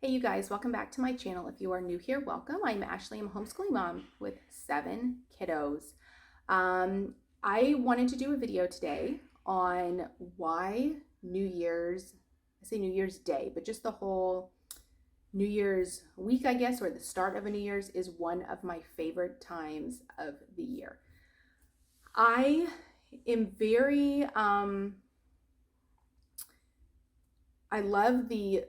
Hey you guys, welcome back to my channel. If you are new here, welcome. I'm Ashley. I'm a homeschooling mom with 7 kiddos. I wanted to do a video today on why New Year's, I say New Year's Day, but just the whole New Year's week, I guess, or the start of a New Year's is one of my favorite times of the year. I am very, I love the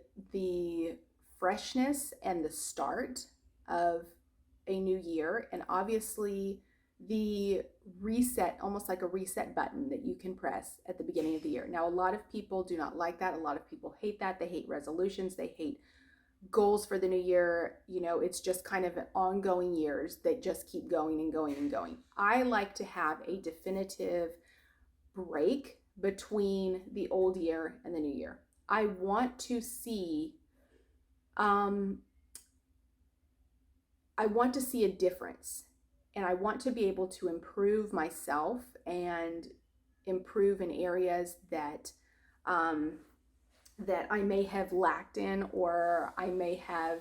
freshness and the start of a new year, and obviously the reset, almost like a reset button that you can press at the beginning of the year. Now, a lot of people do not like that. A lot of people hate that. They hate resolutions. They hate goals for the new year. You know, it's just kind of an ongoing years that just keep going and going and going. I like to have a definitive break between the old year and the new year. I want to see a difference, and I want to be able to improve myself and improve in areas that that I may have lacked in, or I may have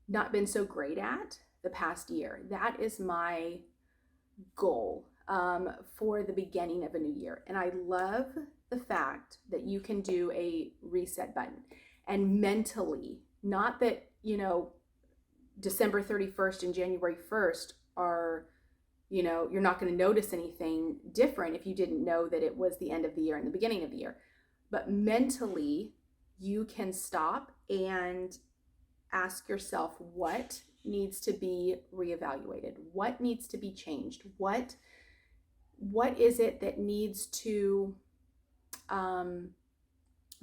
not been so great at the past year. That is my goal for the beginning of a new year. And I love the fact that you can do a reset button, and mentally, not that, you know, December 31st and January 1st are, you know, you're not going to notice anything different if you didn't know that it was the end of the year and the beginning of the year. But mentally, you can stop and ask yourself what needs to be reevaluated, what needs to be changed, what is it that needs to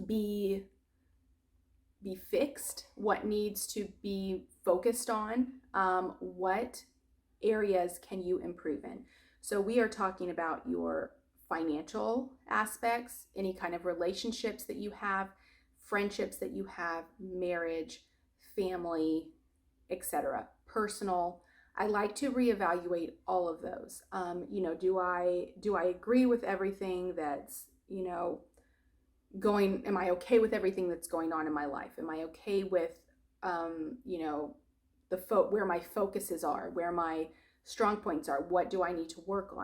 be fixed, what needs to be focused on, what areas can you improve in. So we are talking about your financial aspects, any kind of relationships that you have, friendships that you have, marriage, family, etc., personal. I like to reevaluate all of those. You know, do I agree with everything that's, you know, am I okay with everything that's going on in my life? Am I okay with, you know, where my focuses are, where my strong points are? What do I need to work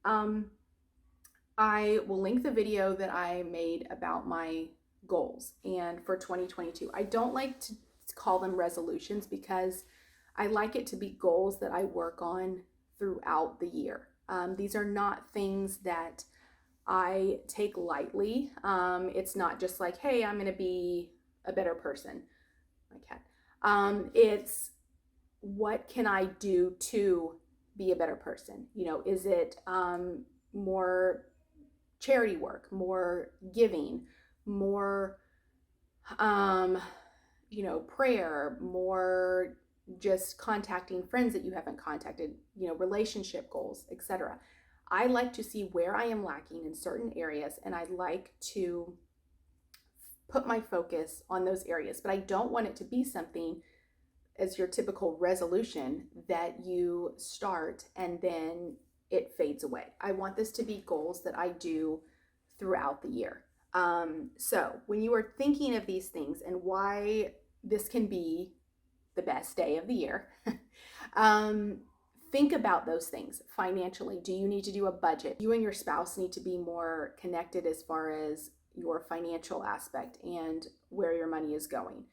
on? I will link the video that I made about my goals and for 2022. I don't like to call them resolutions because I like it to be goals that I work on throughout the year. These are not things that I take lightly. It's not just like, hey, I'm going to be a better person. My cat. It's what can I do to be a better person? You know, is it more charity work, more giving, more, you know, prayer, more just contacting friends that you haven't contacted, you know, relationship goals, etc. I like to see where I am lacking in certain areas, and I like to put my focus on those areas. But I don't want it to be something as your typical resolution that you start and then it fades away. I want this to be goals that I do throughout the year. So when you are thinking of these things and why this can be the best day of the year, think about those things financially. Do you need to do a budget? You and your spouse need to be more connected as far as your financial aspect and where your money is going.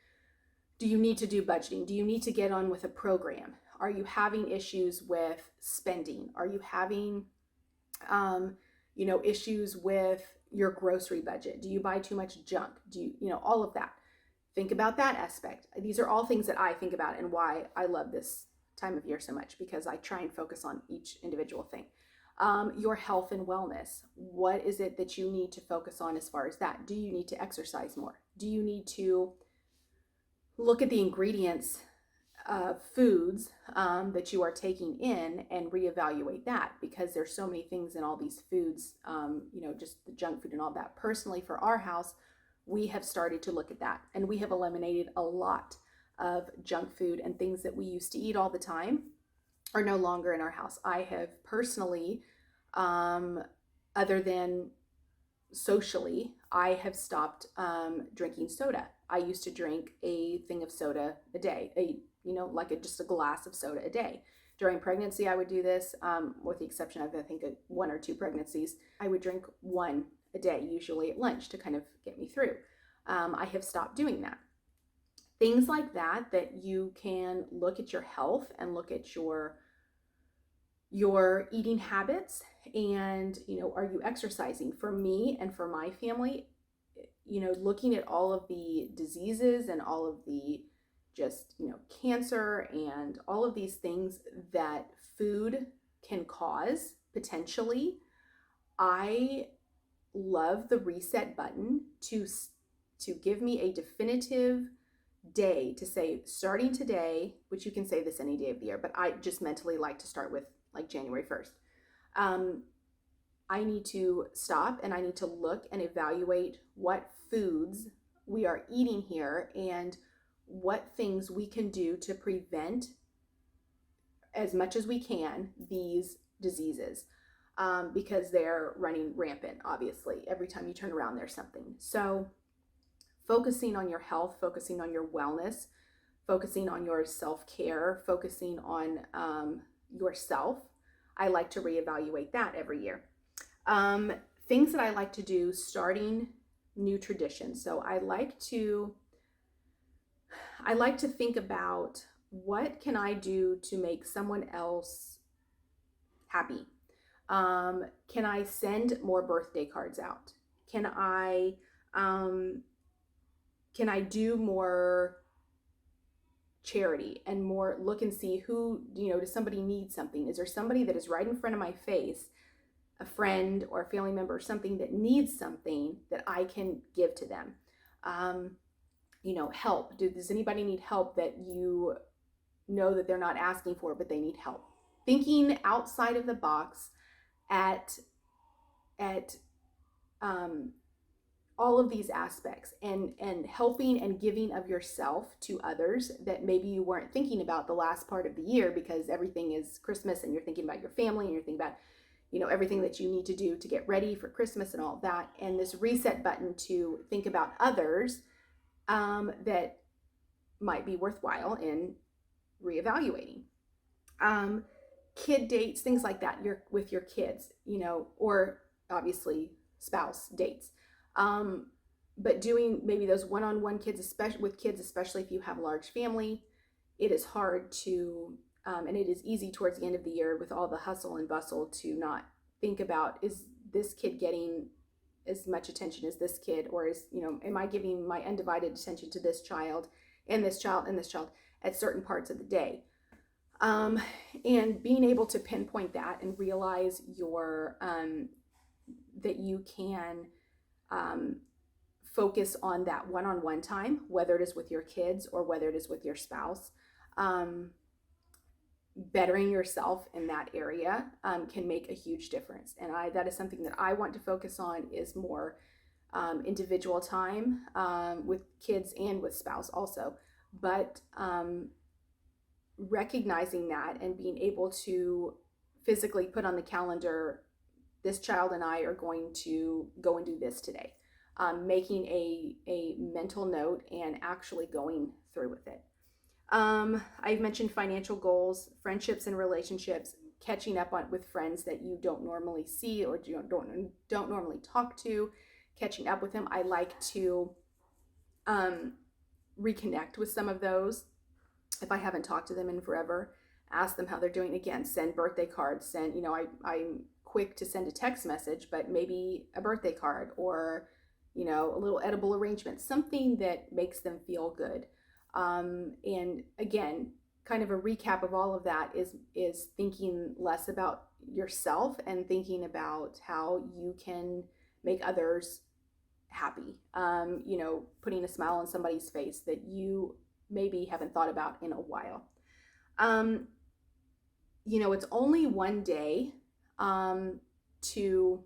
Do you need to do budgeting? Do you need to get on with a program? Are you having issues with spending? Are you having, you know, issues with your grocery budget? Do you buy too much junk? Do you, you know, all of that. Think about that aspect. These are all things that I think about and why I love this time of year so much, because I try and focus on each individual thing. Your health and wellness. What is it that you need to focus on as far as that? Do you need to exercise more? Do you need to look at the ingredients of foods that you are taking in and reevaluate that? Because there's so many things in all these foods, you know, just the junk food and all that. Personally, for our house, we have started to look at that, and we have eliminated a lot of junk food, and things that we used to eat all the time are no longer in our house. I have personally, other than socially, I have stopped drinking soda. I used to drink a thing of soda a day, just a glass of soda a day. During pregnancy, I would do this, with the exception of, I think, one or two pregnancies. I would drink one a day, usually at lunch, to kind of get me through. I have stopped doing that. Things like that you can look at your health and look at your eating habits, and, are you exercising? For me and for my family, looking at all of the diseases and all of the just, cancer and all of these things that food can cause potentially, I love the reset button to give me a definitive day to say, starting today, which you can say this any day of the year, but I just mentally like to start with like January 1st. I need to stop and I need to look and evaluate what foods we are eating here and what things we can do to prevent, as much as we can, these diseases, because they're running rampant, obviously. Every time you turn around, there's something. So focusing on your health, focusing on your wellness, focusing on your self-care, focusing on yourself. I like to reevaluate that every year. Things that I like to do, starting new traditions. So I like to think about, what can I do to make someone else happy? Can I send more birthday cards out? Can I do more charity and more look and see who, does somebody need something? Is there somebody that is right in front of my face, a friend or a family member or something, that needs something that I can give to them? Help. Does anybody need help that you know that they're not asking for, but they need help? Thinking outside of the box at all of these aspects, and helping and giving of yourself to others that maybe you weren't thinking about the last part of the year, because everything is Christmas and you're thinking about your family and you're thinking about, everything that you need to do to get ready for Christmas and all of that. And this reset button to think about others that might be worthwhile in reevaluating. Kid dates, things like that, you're with your kids, or obviously spouse dates. But doing maybe those one-on-one kids, especially if you have a large family, it is hard to, and it is easy towards the end of the year with all the hustle and bustle to not think about, is this kid getting as much attention as this kid, or am I giving my undivided attention to this child and this child and this child at certain parts of the day? And being able to pinpoint that and realize that you can focus on that one-on-one time, whether it is with your kids or whether it is with your spouse. Bettering yourself in that area can make a huge difference. And that is something that I want to focus on, is more individual time with kids and with spouse also. But recognizing that and being able to physically put on the calendar, this child and I are going to go and do this today. Making a mental note and actually going through with it. I've mentioned financial goals, friendships and relationships, catching up with friends that you don't normally see or don't normally talk to, catching up with them. I like to reconnect with some of those. If I haven't talked to them in forever, ask them how they're doing. Again, send birthday cards, I'm quick to send a text message, but maybe a birthday card or, a little edible arrangement, something that makes them feel good. And again, kind of a recap of all of that is thinking less about yourself and thinking about how you can make others happy. Putting a smile on somebody's face that you maybe haven't thought about in a while. It's only one day to,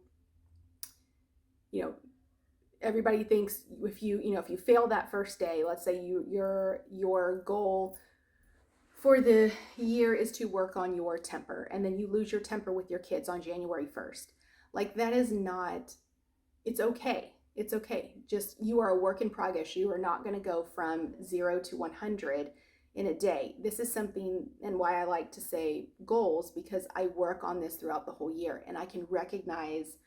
everybody thinks if you fail that first day, let's say your goal for the year is to work on your temper, and then you lose your temper with your kids on January 1st. Like, that is not, it's okay. It's okay. Just, you are a work in progress. You are not going to go from 0 to 100 in a day. This is something, and why I like to say goals, because I work on this throughout the whole year and I can recognize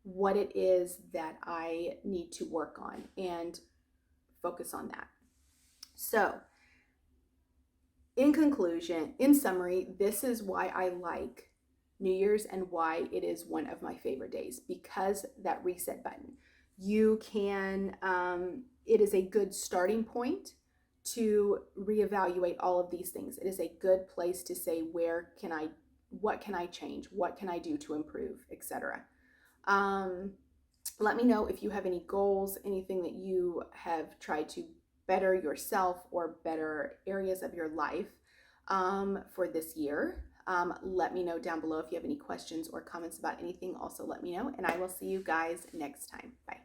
what it is that I need to work on and focus on that. So, in conclusion, in summary, this is why I like New Year's and why it is one of my favorite days, because that reset button. You can, it is a good starting point to reevaluate all of these things. It is a good place to say, what can I change? What can I do to improve, etc. Let me know if you have any goals, anything that you have tried to better yourself or better areas of your life for this year. Let me know down below if you have any questions or comments about anything. Also, let me know, and I will see you guys next time. Bye.